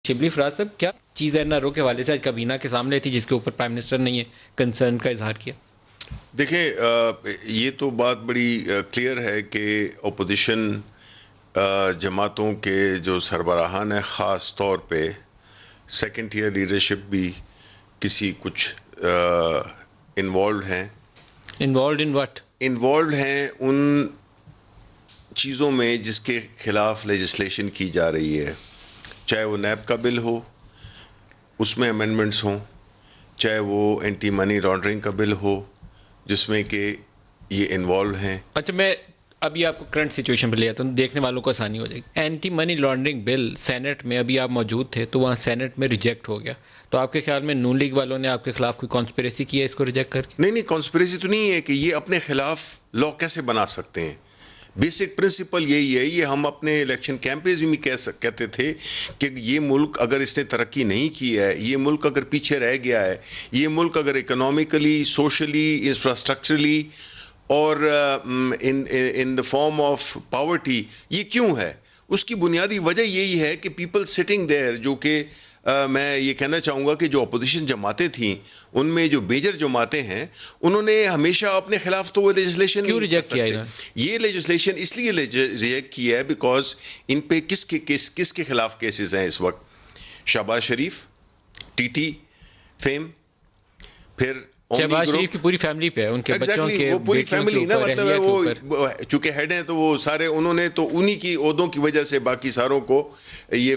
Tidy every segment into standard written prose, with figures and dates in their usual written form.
شبلی فراز صاحب، کیا چیز ہے رو کے حوالے سے آج کابینہ کے سامنے تھی جس کے اوپر پرائم منسٹر نے یہ کنسرن کا اظہار کیا؟ دیکھیں، یہ تو بات بڑی کلیئر ہے کہ اپوزیشن جماعتوں کے جو سربراہان ہیں، خاص طور پہ سیکنڈ ٹیئر لیڈرشپ بھی کسی کچھ انوالوڈ ہیں۔ Involved in what? انوالوڈ ہیں ان چیزوں میں جس کے خلاف لیجسلیشن کی جا رہی ہے، چاہے وہ نیب کا بل ہو، اس میں امینڈمنٹس ہوں، چاہے وہ اینٹی منی لانڈرنگ کا بل ہو جس میں کہ یہ انوالو ہیں۔ اچھا، میں ابھی آپ کو کرنٹ سچویشن پہ لے جاتا ہوں، دیکھنے والوں کو آسانی ہو جائے گی۔ اینٹی منی لانڈرنگ بل سینٹ میں ابھی آپ موجود تھے تو وہاں سینٹ میں ریجیکٹ ہو گیا، تو آپ کے خیال میں نون لیگ والوں نے آپ کے خلاف کوئی کانسپریسی کی ہے اس کو ریجیکٹ کر کے؟ نہیں، کانسپریسی تو نہیں ہے کہ یہ اپنے خلاف لا کیسے بنا سکتے ہیں۔ بیسک پرنسپل یہی ہے، یہ ہم اپنے الیکشن کیمپیز میں کہتے تھے کہ یہ ملک اگر اس نے ترقی نہیں کی ہے، یہ ملک اگر پیچھے رہ گیا ہے، یہ ملک اگر اکنامکلی، سوشلی، انفراسٹرکچرلی اور ان دا فارم آف پاورٹی یہ کیوں ہے؟ اس کی بنیادی وجہ یہی ہے کہ پیپل سٹنگ دیر، جو کہ میں یہ کہنا چاہوں گا کہ جو اپوزیشن جماعتیں تھیں ان میں جو میجر جماعتیں ہیں انہوں نے ہمیشہ اپنے خلاف تو وہ لیجسلیشن کیوں ریجیکٹ کیا؟ یہ لیجسلیشن اس لیے ریجیکٹ کی ہے بیکاز ان پہ کس کے خلاف کیسز ہیں اس وقت؟ شہباز شریف، ٹی ٹی فیم، پھر شہباز شریف کی پوری فیملی پہ ہے، ان کے بچوں کے، وہ پوری فیملی نا، مطلب ہے وہ چونکہ ہیڈ ہیں تو وہ سارے انہوں نے تو انہی کی عہدوں کی وجہ سے باقی ساروں کو یہ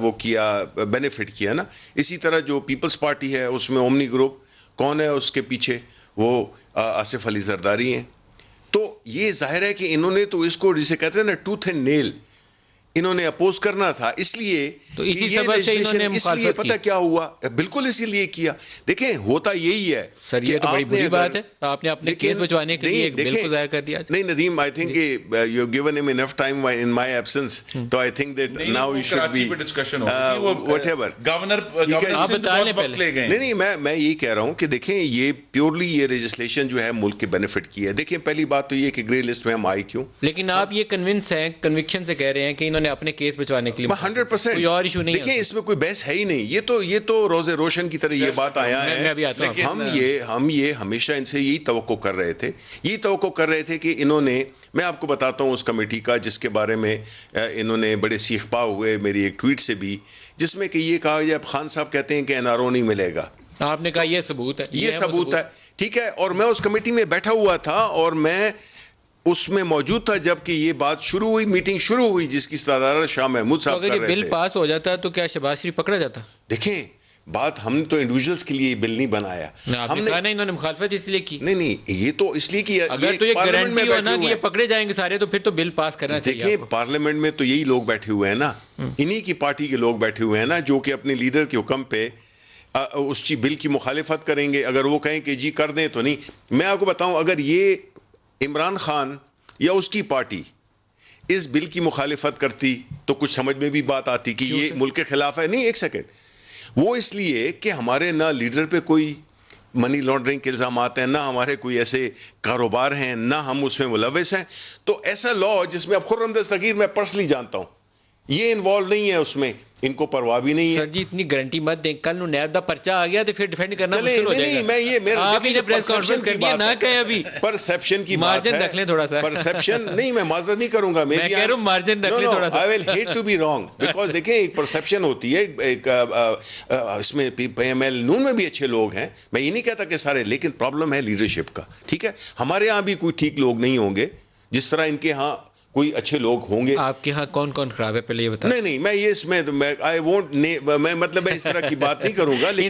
وہ کیا، بینیفٹ کیا نا۔ اسی طرح جو پیپلز پارٹی ہے اس میں اومنی گروپ کون ہے اس کے پیچھے؟ وہ آصف علی زرداری ہیں۔ تو یہ ظاہر ہے کہ انہوں نے تو اس کو جسے کہتے ہیں نا ٹوتھ اینڈ نیل انہوں نے اپوز کرنا تھا، اس لیے تو اسی سبب سے انہوں نے مخالفت کی۔ پتہ کیا ہوا؟ بالکل اسی لیے کیا۔ دیکھیں ہوتا یہی ہے سر، یہ تو بڑی بری بات ہے، آپ نے اپنے کیس بچوانے کے لیے ایک بل کو ضائع کر دیا۔ نہیں Nadeem, I think you given him enough time in my absence, تو I think that now you should be whatever governor آپ بتا لیں پہلے۔ نہیں، میں یہی کہہ رہا ہوں کہ دیکھیں یہ پیورلی یہ لیجسلیشن جو ہے ملک کے بینیفٹ کی ہے۔ دیکھیں پہلی بات تو یہ کہ گرے لسٹ میں ہم آئے کیوں، لیکن آپ یہ کنونس ہیں، کنوکشن سے کہہ رہے ہیں کہ انہوں نے اپنے کیس بچوانے کے لیے 100%، کوئی اور ایشو نہیں ہے۔ دیکھیں اس میں کوئی بحث ہے ہی نہیں، یہ تو روز روشن کی طرح یہ بات آیا ہے۔ ہم یہ ہمیشہ ان سے یہی توقع کر رہے تھے کہ انہوں نے، میں آپ کو بتاتا ہوں اس کمیٹی کا جس کے بارے میں انہوں نے بڑے سیخ پا ہوئے میری ایک ٹویٹ سے بھی، جس میں کہ یہ کہا جب خان صاحب کہتے ہیں کہ این آر او نہیں ملے گا، آپ نے کہا یہ ثبوت ہے، یہ ثبوت ہے، ٹھیک ہے۔ اور میں اس کمیٹی میں بیٹھا ہوا تھا اور میں اس میں موجود تھا جب کہ یہ بات شروع ہوئی، میٹنگ شروع ہوئی جس کی صدارت شاہ محمود صاحب کر رہے تھے۔ اگر یہ بل پاس ہو جاتا تو کیا شہباز شریف پکڑا جاتا؟ دیکھیں بات، ہم تو انڈیویجولز کے لیے بل نہیں بنایا، ہم نے کہا نا انہوں نے مخالفت اس لیے کی۔ نہیں، یہ تو اس لیے کیا، اگر تو یہ گارنٹی ہو نا کہ یہ پکڑے جائیں گے سارے تو پھر تو بل پاس کرنا چاہیے۔ دیکھیں پارلیمنٹ میں تو یہی لوگ بیٹھے ہوئے ہیں نا، انہی کی پارٹی کے لوگ بیٹھے ہوئے ہیں نا جو کہ اپنے لیڈر کے حکم پہ اس چیز بل کی مخالفت کریں گے۔ اگر وہ کہیں کہ جی کر دیں تو نہیں۔ میں آپ کو بتاؤں، اگر یہ عمران خان یا اس کی پارٹی اس بل کی مخالفت کرتی تو کچھ سمجھ میں بھی بات آتی کہ یہ ملک کے خلاف ہے۔ نہیں، ایک سیکنڈ، وہ اس لیے کہ ہمارے نہ لیڈر پہ کوئی منی لانڈرنگ کے الزامات ہیں، نہ ہمارے کوئی ایسے کاروبار ہیں، نہ ہم اس میں ملوث ہیں۔ تو ایسا لا جس میں اب خرم دستگیر میں پرسنلی جانتا ہوں یہ انوالو نہیں ہے، اس میں ان کو پرواہ بھی نہیں ہے۔ سر جی اتنی گارنٹی مت دیں، کل نیب دا پرچہ آ گیا تو پھر ڈیفینڈ کرنا مشکل ہو جائے گا۔ آپ ہی نے پریس کانفرنس کرنی ہے، نہ کہے ابھی پرسیپشن کی بات ہے، مارجن رکھ لیں تھوڑا سا۔ پرسیپشن نہیں، میں معذرت نہیں کروں گا، میں کہہ رہا ہوں مارجن رکھ لیں تھوڑا سا۔ I will hate to be wrong because دیکھیں ایک پرسیپشن ہوتی ہے، ایک اس میں پی ایم ایل نون میں بھی اچھے لوگ ہیں، میں یہ نہیں کہتا کہ سارے، لیکن پرابلم ہے لیڈرشپ کا، ٹھیک ہے۔ ہمارے ہاں بھی کوئی ٹھیک لوگ نہیں ہوں گے جس طرح ان کے ہاں کوئی اچھے لوگ ہوں گے۔ آپ کے ہاں کون کون خراب ہے پہلے یہ بتائیں۔ نہیں، میں یہ اس میں میں مطلب اس طرح کی بات نہیں کروں گا، لیکن